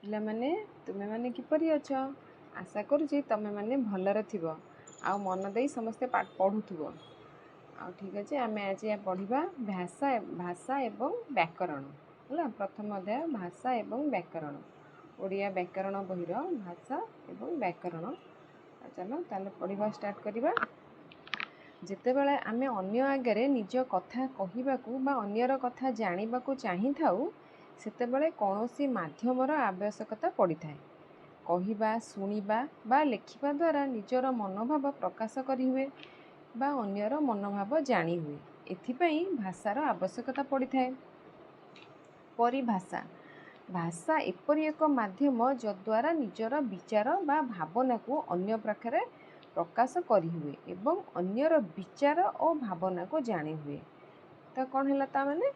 ପିଲାମାନେ ତୁମେ ମାନେ କିପରି ଅଛ? ଆଶା କରୁଛି ତମେ ମାନେ ଭଲରେ ଥିବ ଆଉ ମନ ଦେଇ ସମସ୍ତେ ପଢ଼ୁଥିବ। ଆଉ ଠିକ୍ ଅଛି, ଆମେ ଆଜି ପଢ଼ିବା ଭାଷା ଏବଂ ବ୍ୟାକରଣ। ହେଲା, ପ୍ରଥମ ଅଧ୍ୟାୟ ଭାଷା ଏବଂ ବ୍ୟାକରଣ, ଓଡ଼ିଆ ବ୍ୟାକରଣ ବହିର ଭାଷା ଏବଂ ବ୍ୟାକରଣ। ଚାଲ ତାହେଲେ ପଢ଼ିବା ଷ୍ଟାର୍ଟ କରିବା। ଯେତେବେଳେ ଆମେ ଅନ୍ୟ ଆଗରେ ନିଜ କଥା କହିବାକୁ ବା ଅନ୍ୟର କଥା ଜାଣିବାକୁ ଚାହିଁଥାଉ, ସେତେବେଳେ କୌଣସି ମାଧ୍ୟମର ଆବଶ୍ୟକତା ପଡ଼ିଥାଏ। କହିବା, ଶୁଣିବା ବା ଲେଖିବା ଦ୍ୱାରା ନିଜର ମନୋଭାବ ପ୍ରକାଶ କରିହୁଏ ବା ଅନ୍ୟର ମନୋଭାବ ଜାଣି ହୁଏ। ଏଥିପାଇଁ ଭାଷାର ଆବଶ୍ୟକତା ପଡ଼ିଥାଏ। ପରିଭାଷା। ଭାଷା ଏପରି ଏକ ମାଧ୍ୟମ ଯଦ୍ୱାରା ନିଜର ବିଚାର ବା ଭାବନାକୁ ଅନ୍ୟ ପାଖରେ ପ୍ରକାଶ କରିହୁଏ ଏବଂ ଅନ୍ୟର ବିଚାର ଓ ଭାବନାକୁ ଜାଣି ହୁଏ। ତ କ'ଣ ହେଲା, ତା ମାନେ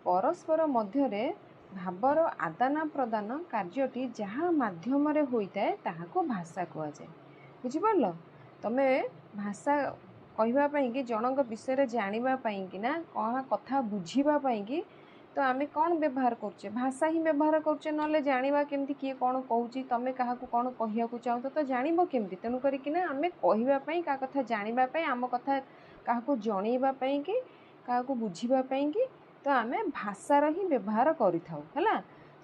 ପରସ୍ପର ମଧ୍ୟରେ ଭାବର ଆଦାନ ପ୍ରଦାନ କାର୍ଯ୍ୟଟି ଯାହା ମାଧ୍ୟମରେ ହୋଇଥାଏ ତାହାକୁ ଭାଷା କୁହାଯାଏ। ବୁଝିପାରିଲ? ତମେ ଭାଷା କହିବା ପାଇଁକି, ଜଣଙ୍କ ବିଷୟରେ ଜାଣିବା ପାଇଁକି ନା କାହା କଥା ବୁଝିବା ପାଇଁକି ତ ଆମେ କ'ଣ ବ୍ୟବହାର କରୁଛେ? ଭାଷା ହିଁ ବ୍ୟବହାର କରୁଛେ। ନହେଲେ ଜାଣିବା କେମିତି କିଏ କ'ଣ କହୁଛି, ତମେ କାହାକୁ କ'ଣ କହିବାକୁ ଚାହୁଁଛ ତ ଜାଣିବ କେମିତି? ତେଣୁ କରିକିନା ଆମେ କହିବା ପାଇଁ, କାହା କଥା ଜାଣିବା ପାଇଁ, ଆମ କଥା କାହାକୁ ଜଣେଇବା ପାଇଁକି, କାହାକୁ ବୁଝିବା ପାଇଁକି ତ ଆମେ ଭାଷାର ହିଁ ବ୍ୟବହାର କରିଥାଉ। ହେଲା,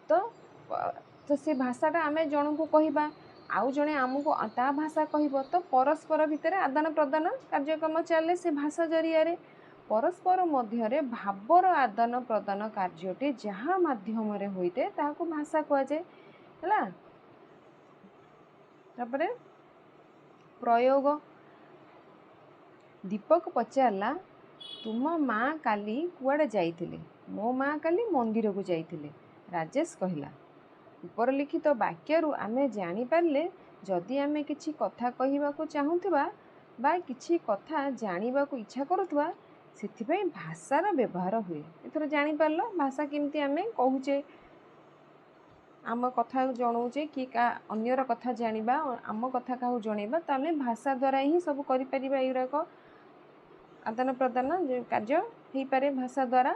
ତ ସେ ଭାଷାଟା ଆମେ ଜଣଙ୍କୁ କହିବା, ଆଉ ଜଣେ ଆମକୁ ତା ଭାଷା କହିବ, ତ ପରସ୍ପର ଭିତରେ ଆଦାନ ପ୍ରଦାନ କାର୍ଯ୍ୟକ୍ରମ ଚାଲେ ସେ ଭାଷା ଜରିଆରେ। ପରସ୍ପର ମଧ୍ୟରେ ଭାବର ଆଦାନ ପ୍ରଦାନ କାର୍ଯ୍ୟଟି ଯାହା ମାଧ୍ୟମରେ ହୋଇଥାଏ ତାହାକୁ ଭାଷା କୁହାଯାଏ। ହେଲା, ତାପରେ ପ୍ରୟୋଗ। ଦୀପକ ପଚାରିଲା, ତୁମ ମା' କାଲି କୁଆଡ଼େ ଯାଇଥିଲେ? ମୋ ମା' କାଲି ମନ୍ଦିରକୁ ଯାଇଥିଲେ, ରାଜେଶ କହିଲା। ଉପରଲିଖିତ ବାକ୍ୟରୁ ଆମେ ଜାଣିପାରିଲେ, ଯଦି ଆମେ କିଛି କଥା କହିବାକୁ ଚାହୁଁଥିବା ବା କିଛି କଥା ଜାଣିବାକୁ ଇଚ୍ଛା କରୁଥିବା, ସେଥିପାଇଁ ଭାଷାର ବ୍ୟବହାର ହୁଏ। ଏଥର ଜାଣିପାରିଲ ଭାଷା କେମିତି ଆମେ କହୁଛେ, ଆମ କଥା ଜଣାଉଛେ କି ଅନ୍ୟର କଥା ଜାଣିବା, ଆମ କଥା କାହାକୁ ଜଣେଇବା, ତ ଆମେ ଭାଷା ଦ୍ୱାରା ହିଁ ସବୁ କରିପାରିବା। ଏଗୁଡ଼ାକ ଆଦାନ ପ୍ରଦାନ କାର୍ଯ୍ୟ ହେଇପାରେ ଭାଷା ଦ୍ୱାରା।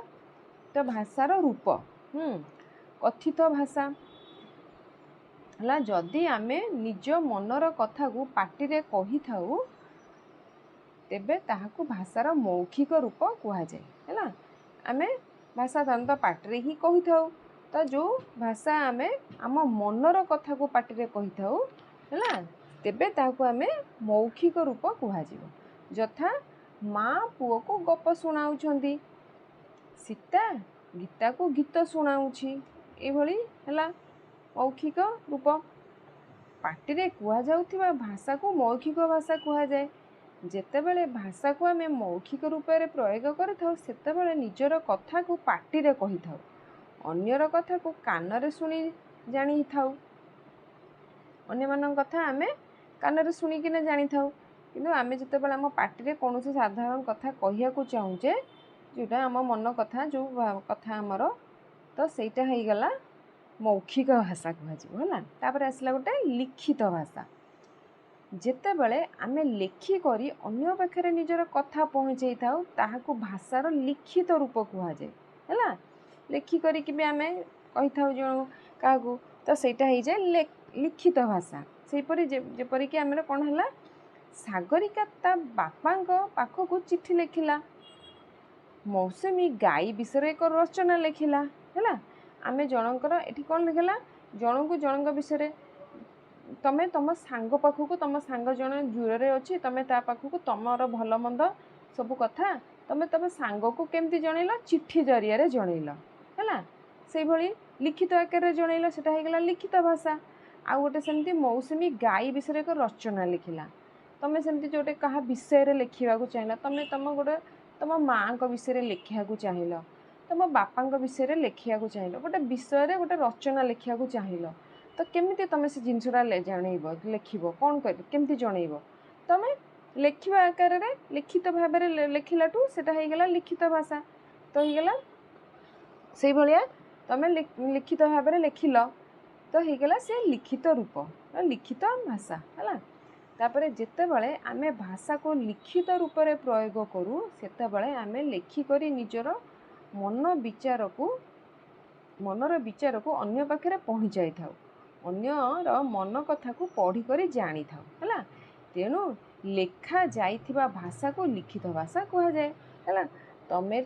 ତ ଭାଷାର ରୂପ କଥିତ ଭାଷା ହେଲା, ଯଦି ଆମେ ନିଜ ମନର କଥାକୁ ପାଟିରେ କହିଥାଉ ତେବେ ତାହାକୁ ଭାଷାର ମୌଖିକ ରୂପ କୁହାଯାଏ। ହେଲା, ଆମେ ଭାଷା ସାଧାରଣତଃ ପାଟିରେ ହିଁ କହିଥାଉ। ତ ଯେଉଁ ଭାଷା ଆମେ ଆମ ମନର କଥାକୁ ପାଟିରେ କହିଥାଉ, ହେଲା, ତେବେ ତାହାକୁ ଆମେ ମୌଖିକ ରୂପ କୁହାଯିବ। ଯଥା, ମା ପୁଅକୁ ଗପ ଶୁଣାଉଛନ୍ତି, ସୀତା ଗୀତାକୁ ଗୀତ ଶୁଣାଉଛି, ଏଇଭଳି ହେଲା ମୌଖିକ ରୂପ। ପାଟିରେ କୁହାଯାଉଥିବା ଭାଷାକୁ ମୌଖିକ ଭାଷା କୁହାଯାଏ। ଯେତେବେଳେ ଭାଷାକୁ ଆମେ ମୌଖିକ ରୂପରେ ପ୍ରୟୋଗ କରିଥାଉ, ସେତେବେଳେ ନିଜର କଥାକୁ ପାଟିରେ କହିଥାଉ, ଅନ୍ୟର କଥାକୁ କାନରେ ଶୁଣି ଜାଣିଥାଉ। ଅନ୍ୟମାନଙ୍କ କଥା ଆମେ କାନରେ ଶୁଣିକିନା ଜାଣିଥାଉ, କିନ୍ତୁ ଆମେ ଯେତେବେଳେ ଆମ ପାଟିରେ କୌଣସି ସାଧାରଣ କଥା କହିବାକୁ ଚାହୁଁଛେ, ଯେଉଁଟା ଆମ ମନ କଥା, ଯେଉଁ କଥା ଆମର, ତ ସେଇଟା ହେଇଗଲା ମୌଖିକ ଭାଷା କୁହାଯିବ। ହେଲା, ତାପରେ ଆସିଲା ଗୋଟେ ଲିଖିତ ଭାଷା। ଯେତେବେଳେ ଆମେ ଲେଖିକରି ଅନ୍ୟ ପାଖରେ ନିଜର କଥା ପହଞ୍ଚେଇଥାଉ, ତାହାକୁ ଭାଷାର ଲିଖିତ ରୂପ କୁହାଯାଏ। ହେଲା, ଲେଖି କରିକି ବି ଆମେ କହିଥାଉ ଜଣକୁ କାହାକୁ, ତ ସେଇଟା ହେଇଯାଏ ଲିଖିତ ଭାଷା। ସେହିପରି ଯେପରିକି ଆମର କ'ଣ ହେଲା, ସାଗରିକା ତା ବାପାଙ୍କ ପାଖକୁ ଚିଠି ଲେଖିଲା, ମୌସୁମୀ ଗାଈ ବିଷୟରେ ଏକ ରଚନା ଲେଖିଲା। ହେଲା, ଆମେ ଜଣଙ୍କର ଏଠି କ'ଣ ଲେଖିଲା, ଜଣଙ୍କୁ ଜଣଙ୍କ ବିଷୟରେ, ତମେ ତମ ସାଙ୍ଗ ପାଖକୁ, ତମ ସାଙ୍ଗ ଜଣେ ଦୂରରେ ଅଛି, ତମେ ତା ପାଖକୁ ତମର ଭଲ ମନ୍ଦ ସବୁ କଥା ତମେ ତମ ସାଙ୍ଗକୁ କେମିତି ଜଣେଇଲ? ଚିଠି ଜରିଆରେ ଜଣେଇଲ। ହେଲା, ସେଇଭଳି ଲିଖିତ ଆକାରରେ ଜଣେଇଲ, ସେଟା ହେଇଗଲା ଲିଖିତ ଭାଷା। ଆଉ ଗୋଟେ ସେମିତି ମୌସୁମୀ ଗାଈ ବିଷୟରେ ଏକ ରଚନା ଲେଖିଲା, ତମେ ସେମିତି ଗୋଟେ କାହା ବିଷୟରେ ଲେଖିବାକୁ ଚାହିଁଲ, ତମେ ତମ ମାଆଙ୍କ ବିଷୟରେ ଲେଖିବାକୁ ଚାହିଁଲ, ତମ ବାପାଙ୍କ ବିଷୟରେ ଲେଖିବାକୁ ଚାହିଁଲ, ଗୋଟେ ବିଷୟରେ ଗୋଟେ ରଚନା ଲେଖିବାକୁ ଚାହିଁଲ, ତ କେମିତି ତମେ ସେ ଜିନିଷଟା ଜାଣେଇବ, ଲେଖିବ, କ'ଣ କରିବ, କେମିତି ଜଣେଇବ? ତମେ ଲେଖିବା ଆକାରରେ ଲିଖିତ ଭାବରେ ଲେଖିଲାଠୁ ସେଟା ହେଇଗଲା ଲିଖିତ ଭାଷା। ତ ହେଇଗଲା ସେଇଭଳିଆ, ତମେ ଲିଖିତ ଭାବରେ ଲେଖିଲ, ତ ହେଇଗଲା ସେ ଲିଖିତ ରୂପ, ଲିଖିତ ଭାଷା। ହେଲା, ତାପରେ ଯେତେବେଳେ ଆମେ ଭାଷାକୁ ଲିଖିତ ରୂପରେ ପ୍ରୟୋଗ କରୁ, ସେତେବେଳେ ଆମେ ଲେଖିକରି ନିଜର ମନର ବିଚାରକୁ ଅନ୍ୟ ପାଖରେ ପହଞ୍ଚାଇଥାଉ। ଅନ୍ୟର ମନ କଥାକୁ ପଢ଼ିକରି ଜାଣିଥାଉ ହେଲା। ତେଣୁ ଲେଖା ଯାଇଥିବା ଭାଷାକୁ ଲିଖିତ ଭାଷା କୁହାଯାଏ ହେଲା।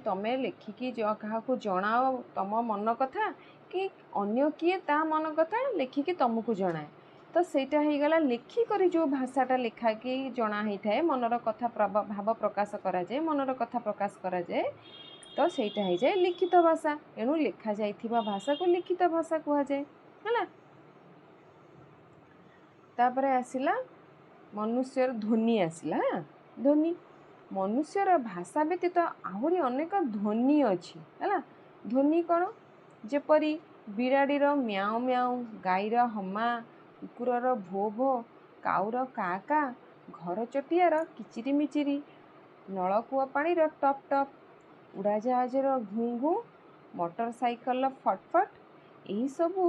ତମେ ଲେଖିକି କାହାକୁ ଜଣାଅ ତମ ମନ କଥା, କି ଅନ୍ୟ କିଏ ତା ମନ କଥା ଲେଖିକି ତମକୁ ଜଣାଏ, ତ ସେଇଟା ହେଇଗଲା ଲେଖିକରି ଯେଉଁ ଭାଷାଟା ଲେଖାକି ଜଣା ହେଇଥାଏ, ମନର କଥା ଭାବ ପ୍ରକାଶ କରାଯାଏ, ମନର କଥା ପ୍ରକାଶ କରାଯାଏ, ତ ସେଇଟା ହେଇଯାଏ ଲିଖିତ ଭାଷା। ଏଣୁ ଲେଖାଯାଇଥିବା ଭାଷାକୁ ଲିଖିତ ଭାଷା କୁହାଯାଏ ହେଲା। ତାପରେ ଆସିଲା ମନୁଷ୍ୟର ଧ୍ୱନି ଆସିଲା। ଧ୍ୱନି, ମନୁଷ୍ୟର ଭାଷା ବ୍ୟତୀତ ଆହୁରି ଅନେକ ଧ୍ୱନି ଅଛି ହେଲା। ଧ୍ୱନି କ'ଣ? ଯେପରି ବିରାଡ଼ିର ମ୍ୟାଉ ମ୍ୟାଉ, ଗାଈର ହମା, କୁକୁରର ଭୋ ଭୋ, କାଉର କା କା, ଘର ଚଟିଆର କିଚିରି ମିଚିରି, ନଳକୂଅ ପାଣିର ଟପ୍ ଟପ୍, ଉଡ଼ାଜାହାଜର ଘୁଁ ଘୁଁ, ମୋଟର ସାଇକେଲର ଫଟ୍ ଫଟ୍। ଏହିସବୁ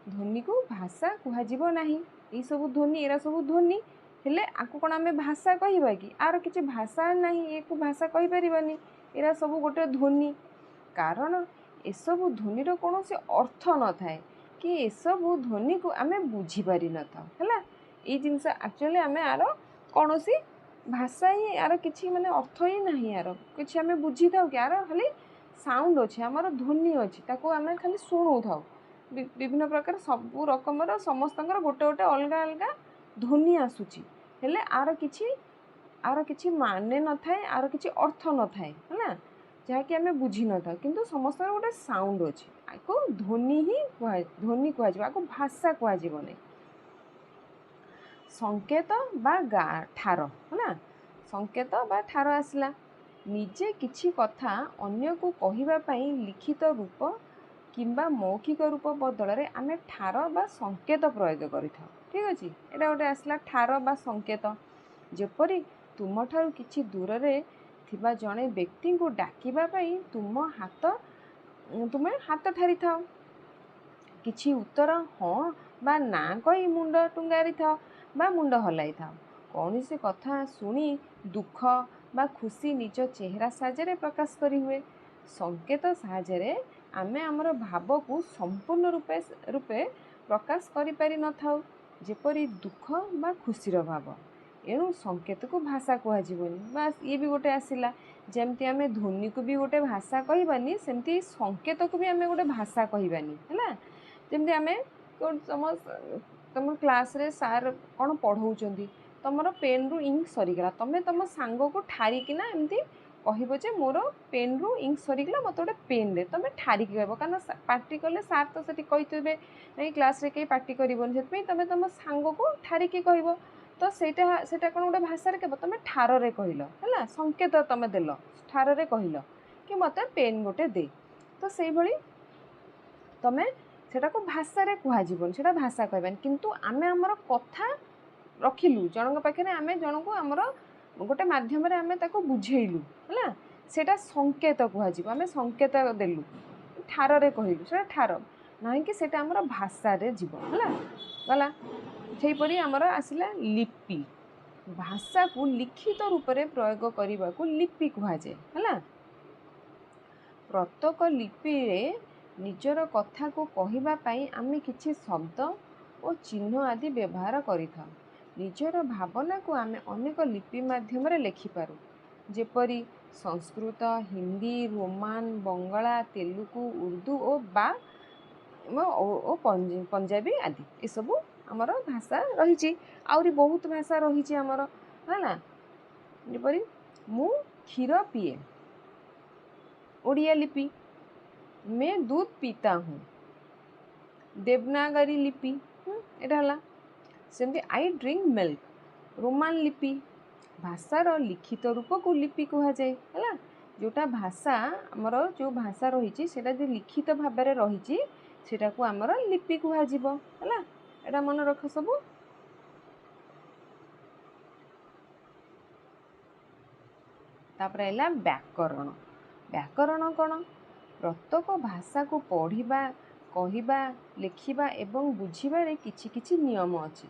ଧ୍ୱନିକୁ ଭାଷା କୁହାଯିବ ନାହିଁ। ଏହିସବୁ ଧ୍ୱନି, ଏରା ସବୁ ଧ୍ୱନି ହେଲେ ଆକୁ କ'ଣ ଆମେ ଭାଷା କହିବା କି? ଆର କିଛି ଭାଷା ନାହିଁ, ଏକୁ ଭାଷା କହିପାରିବାନି। ଏରା ସବୁ ଗୋଟେ ଧ୍ୱନି। କାରଣ ଏସବୁ ଧ୍ୱନିର କୌଣସି ଅର୍ଥ ନଥାଏ, କି ଏସବୁ ଧ୍ୱନିକୁ ଆମେ ବୁଝିପାରିନଥାଉ ହେଲା। ଏଇ ଜିନିଷ ଆକ୍ଚୁଆଲି ଆମେ ଆର କୌଣସି ଭାଷା ହିଁ, ଆର କିଛି ମାନେ ଅର୍ଥ ହିଁ ନାହିଁ, ଆର କିଛି ଆମେ ବୁଝିଥାଉ କି? ଆର ଖାଲି ସାଉଣ୍ଡ ଅଛି, ଆମର ଧ୍ୱନି ଅଛି, ତାକୁ ଆମେ ଖାଲି ଶୁଣୁଥାଉ। ବିଭିନ୍ନ ପ୍ରକାର ସବୁ ରକମର ସମସ୍ତଙ୍କର ଗୋଟେ ଗୋଟେ ଅଲଗା ଅଲଗା ଧ୍ୱନି ଆସୁଛି, ହେଲେ ଆର କିଛି ମାନେ ନଥାଏ, ଆର କିଛି ଅର୍ଥ ନଥାଏ ହେଲା, ଯାହାକି ଆମେ ବୁଝିନଥାଉ। କିନ୍ତୁ ସମସ୍ତଙ୍କର ଗୋଟେ ସାଉଣ୍ଡ ଅଛି, ଆକୁ ଧ୍ୱନି ହିଁ କୁହାଯିବ, ଆକୁ ଭାଷା କୁହାଯିବନି। ସଂକେତ ବା ଠାର ହେଲା। ସଂକେତ ବା ଠାର ଆସିଲା। ନିଜେ କିଛି କଥା ଅନ୍ୟକୁ କହିବା ପାଇଁ ଲିଖିତ ରୂପ କିମ୍ବା ମୌଖିକ ରୂପ ବଦଳରେ ଆମେ ଠାର ବା ସଂକେତ ପ୍ରୟୋଗ କରିଥାଉ। ଠିକ୍ ଅଛି, ଏଇଟା ଗୋଟେ ଆସିଲା ଠାର ବା ସଂକେତ। ଯେପରି ତୁମଠାରୁ କିଛି ଦୂରରେ ଥିବା ଜଣେ ବ୍ୟକ୍ତିଙ୍କୁ ଡାକିବା ପାଇଁ ତୁମେ ହାତ ଠାରିଥାଅ। କିଛି ଉତ୍ତର ହଁ ବା ନା କହି ମୁଣ୍ଡ ଟୁଙ୍ଗାରିଥାଅ ବା ମୁଣ୍ଡ ହଲାଇଥାଅ। କୌଣସି କଥା ଶୁଣି ଦୁଃଖ ବା ଖୁସି ନିଜ ଚେହେରା ସାହାଯ୍ୟରେ ପ୍ରକାଶ କରିହୁଏ। ସଂକେତ ସାହାଯ୍ୟରେ ଆମେ ଆମର ଭାବକୁ ସମ୍ପୂର୍ଣ୍ଣ ରୂପେ ପ୍ରକାଶ କରିପାରିନଥାଉ, ଯେପରି ଦୁଃଖ ବା ଖୁସିର ଭାବ। ଏଣୁ ସଂକେତକୁ ଭାଷା କୁହାଯିବନି। ବାସ୍ ଇଏ ବି ଗୋଟେ ଆସିଲା। ଯେମିତି ଆମେ ଧ୍ୱନିକୁ ବି ଗୋଟେ ଭାଷା କହିବାନି, ସେମିତି ସଂକେତକୁ ବି ଆମେ ଗୋଟେ ଭାଷା କହିବାନି ହେଲା। ଯେମିତି ଆମେ ତମ କ୍ଲାସ୍ରେ ସାର୍ କ'ଣ ପଢ଼ଉଛନ୍ତି, ତମର ପେନ୍ରୁ ଇଙ୍କ୍ ସରିଗଲା, ତମେ ତମ ସାଙ୍ଗକୁ ଠାରିକିନା ଏମିତି କହିବ ଯେ ମୋର ପେନ୍ରୁ ଇଙ୍କ୍ ସରିଗଲା, ମୋତେ ଗୋଟେ ପେନ୍ ଦେ। ତମେ ଠାରିକି କହିବ, କାରଣ ପାଟି କଲେ ସାର୍ ତ ସେଠି କହିଥିବେ ନାଇଁ କ୍ଲାସ୍ରେ କେହି ପାଟି କରିବନି, ସେଥିପାଇଁ ତମେ ତମ ସାଙ୍ଗକୁ ଠାରିକି କହିବ। ତ ସେଇଟା କ'ଣ ଗୋଟେ ଭାଷାରେ କେବ ତମେ ଠାରରେ କହିଲ ହେଲା, ସଂକେତ ତମେ ଦେଲ, ଠାରରେ କହିଲ କି ମୋତେ ପେନ୍ ଗୋଟେ ଦେ। ତ ସେଇଭଳି ତମେ ସେଟାକୁ ଭାଷାରେ କୁହାଯିବନି, ସେଟା ଭାଷା କହିବାନି। କିନ୍ତୁ ଆମେ ଆମର କଥା ରଖିଲୁ ଜଣଙ୍କ ପାଖରେ, ଆମେ ଜଣଙ୍କୁ ଆମର ଗୋଟେ ମାଧ୍ୟମରେ ଆମେ ତାକୁ ବୁଝେଇଲୁ ହେଲା, ସେଇଟା ସଂକେତ କୁହାଯିବ। ଆମେ ସଂକେତ ଦେଲୁ, ଠାରରେ କହିଲୁ, ସେଇଟା ଠାର ନାହିଁ କି ସେଇଟା ଆମର ଭାଷାରେ ଯିବ ହେଲା। ଗଲା। ସେହିପରି ଆମର ଆସିଲା ଲିପି। ଭାଷାକୁ ଲିଖିତ ରୂପରେ ପ୍ରୟୋଗ କରିବାକୁ ଲିପି କୁହାଯାଏ ହେଲା। ପ୍ରତ୍ୟେକ ଲିପିରେ ନିଜର କଥାକୁ କହିବା ପାଇଁ ଆମେ କିଛି ଶବ୍ଦ ଓ ଚିହ୍ନ ଆଦି ବ୍ୟବହାର କରିଥାଉ। ନିଜର ଭାବନାକୁ ଆମେ ଅନେକ ଲିପି ମାଧ୍ୟମରେ ଲେଖିପାରୁ, ଯେପରି ସଂସ୍କୃତ, ହିନ୍ଦୀ, ରୋମାନ, ବଙ୍ଗଳା, ତେଲୁଗୁ, ଉର୍ଦ୍ଦୁ ଓ ପଞ୍ଜାବୀ ଆଦି। ଏସବୁ ଆମର ଭାଷା ରହିଛି। ଆହୁରି ବହୁତ ଭାଷା ରହିଛି ଆମର ହେଲା। ଯେପରି ମୁଁ କ୍ଷୀର ପିଏ, ଓଡ଼ିଆ ଲିପି। मैं दूध पीता हूँ, देवनागरी लिपि। ଏଇଟା ହେଲା। ସେମିତି ଆଇ ଡ୍ରିଙ୍କ ମିଲ୍କ, ରୋମାନ ଲିପି। ଭାଷାର ଲିଖିତ ରୂପକୁ ଲିପି କୁହାଯାଏ ହେଲା। ଯେଉଁଟା ଭାଷା ଆମର ଯେଉଁ ଭାଷା ରହିଛି ସେଇଟା ଯଦି ଲିଖିତ ଭାବରେ ରହିଛି ସେଟାକୁ ଆମର ଲିପି କୁହାଯିବ ହେଲା। ଏଇଟା ମନେ ରଖ ସବୁ। ତାପରେ ହେଲା ବ୍ୟାକରଣ। ବ୍ୟାକରଣ କ'ଣ? ପ୍ରତ୍ୟେକ ଭାଷାକୁ ପଢ଼ିବା, କହିବା, ଲେଖିବା ଏବଂ ବୁଝିବାରେ କିଛି କିଛି ନିୟମ ଅଛି।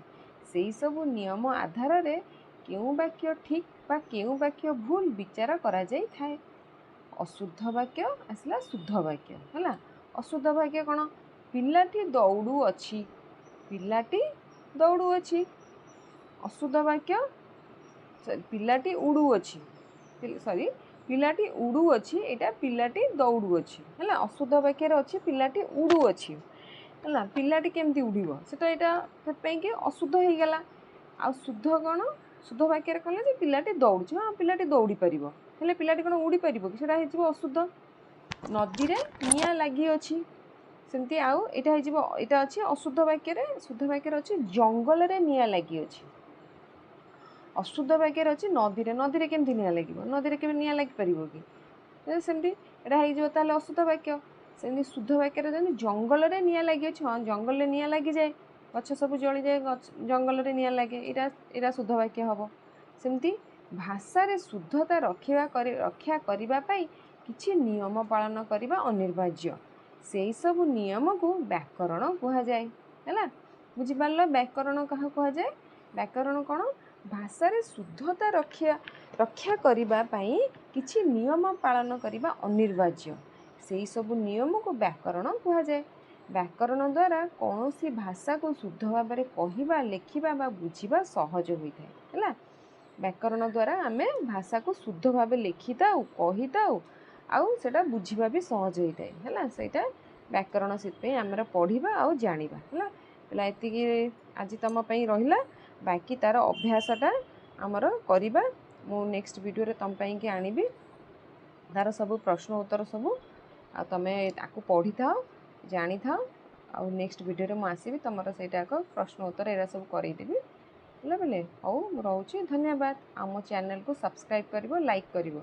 ସେହିସବୁ ନିୟମ ଆଧାରରେ କେଉଁ ବାକ୍ୟ ଠିକ୍ ବା କେଉଁ ବାକ୍ୟ ଭୁଲ ବିଚାର କରାଯାଇଥାଏ। ଅଶୁଦ୍ଧ ବାକ୍ୟ ଆସିଲା ଶୁଦ୍ଧ ବାକ୍ୟ ହେଲା। ଅଶୁଦ୍ଧ ବାକ୍ୟ କ'ଣ? ପିଲାଟି ଦୌଡ଼ୁଅଛି, ପିଲାଟି ଦୌଡ଼ୁଅଛି। ଅଶୁଦ୍ଧ ବାକ୍ୟ ପିଲାଟି ଉଡ଼ୁଅଛି। ପିଲାଟି ଉଡ଼ୁଅଛି, ଏଇଟା ପିଲାଟି ଦୌଡ଼ୁଅଛି ହେଲା। ଅଶୁଦ୍ଧ ବାକ୍ୟରେ ଅଛି ପିଲାଟି ଉଡ଼ୁଅଛି ହେଲା। ପିଲାଟି କେମିତି ଉଡ଼ିବ, ସେଟା ଏଇଟା ସେଥିପାଇଁ କି ଅଶୁଦ୍ଧ ହେଇଗଲା। ଆଉ ଶୁଦ୍ଧ କ'ଣ? ଶୁଦ୍ଧ ବାକ୍ୟରେ କହିଲେ ଯେ ପିଲାଟି ଦୌଡ଼ୁଛି, ହଁ ପିଲାଟି ଦୌଡ଼ି ପାରିବ, ହେଲେ ପିଲାଟି କ'ଣ ଉଡ଼ି ପାରିବ କି? ସେଟା ହେଇଯିବ ଅଶୁଦ୍ଧ। ନଦୀରେ ନିଆଁ ଲାଗିଅଛି, ସେମିତି ଆଉ ଏଇଟା ହେଇଯିବ, ଏଇଟା ଅଛି ଅଶୁଦ୍ଧ ବାକ୍ୟରେ। ଶୁଦ୍ଧ ବାକ୍ୟରେ ଅଛି ଜଙ୍ଗଲରେ ନିଆଁ ଲାଗିଅଛି। ଅଶୁଦ୍ଧ ବାକ୍ୟରେ ଅଛି ନଦୀରେ କେମିତି ନିଆଁ ଲାଗିବ? ନଦୀରେ କେବେ ନିଆଁ ଲାଗିପାରିବ କି? ସେମିତି ଏଇଟା ହେଇଯିବ ତାହେଲେ ଅଶୁଦ୍ଧ ବାକ୍ୟ। ସେମିତି ଶୁଦ୍ଧ ବାକ୍ୟରେ ଯେମିତି ଜଙ୍ଗଲରେ ନିଆଁ ଲାଗିଅଛି, ହଁ ଜଙ୍ଗଲରେ ନିଆଁ ଲାଗିଯାଏ, ଗଛ ସବୁ ଜଳିଯାଏ, ଜଙ୍ଗଲରେ ନିଆଁ ଲାଗେ, ଏଇଟା ଶୁଦ୍ଧ ବାକ୍ୟ ହେବ। ସେମିତି ଭାଷାରେ ଶୁଦ୍ଧତା ରକ୍ଷା କରିବା ପାଇଁ କିଛି ନିୟମ ପାଳନ କରିବା ଅନିବାର୍ଯ୍ୟ। ସେଇ ସବୁ ନିୟମକୁ ବ୍ୟାକରଣ କୁହାଯାଏ ହେଲା। ବୁଝିପାରିଲ ବ୍ୟାକରଣ କାହାକୁ କୁହାଯାଏ? ବ୍ୟାକରଣ କ'ଣ? ଭାଷାରେ ଶୁଦ୍ଧତା ରକ୍ଷା କରିବା ପାଇଁ କିଛି ନିୟମ ପାଳନ କରିବା ଅନିବାର୍ଯ୍ୟ। ସେଇ ସବୁ ନିୟମକୁ ବ୍ୟାକରଣ କୁହାଯାଏ। ବ୍ୟାକରଣ ଦ୍ୱାରା କୌଣସି ଭାଷାକୁ ଶୁଦ୍ଧ ଭାବରେ କହିବା, ଲେଖିବା ବା ବୁଝିବା ସହଜ ହୋଇଥାଏ ହେଲା। ବ୍ୟାକରଣ ଦ୍ୱାରା ଆମେ ଭାଷାକୁ ଶୁଦ୍ଧ ଭାବେ ଲେଖିଥାଉ, କହିଥାଉ, ଆଉ ସେଇଟା ବୁଝିବା ବି ସହଜ ହୋଇଥାଏ ହେଲା। ସେଇଟା ବ୍ୟାକରଣ, ସେଥିପାଇଁ ଆମର ପଢ଼ିବା ଆଉ ଜାଣିବା ହେଲା। ପିଲା ଏତିକି ଆଜି ତୁମ ପାଇଁ ରହିଲା। ବାକି ତା'ର ଅଭ୍ୟାସଟା ଆମର କରିବା। ମୁଁ ନେକ୍ସଟ ଭିଡ଼ିଓରେ ତୁମ ପାଇଁକି ଆଣିବି ତା'ର ସବୁ ପ୍ରଶ୍ନ ଉତ୍ତର ସବୁ, ଆଉ ତୁମେ ତାକୁ ପଢ଼ିଥାଅ, ଜାଣିଥାଅ। ଆଉ ନେକ୍ସଟ ଭିଡ଼ିଓରେ ମୁଁ ଆସିବି, ତୁମର ସେଇଟା ଏକ ପ୍ରଶ୍ନ ଉତ୍ତର ଏରା ସବୁ କରେଇଦେବି ହେଲା। ବେଲେ ହଉ, ମୁଁ ରହୁଛି। ଧନ୍ୟବାଦ। ଆମ ଚ୍ୟାନେଲକୁ ସବସ୍କ୍ରାଇବ୍ କରିବ, ଲାଇକ୍ କରିବ।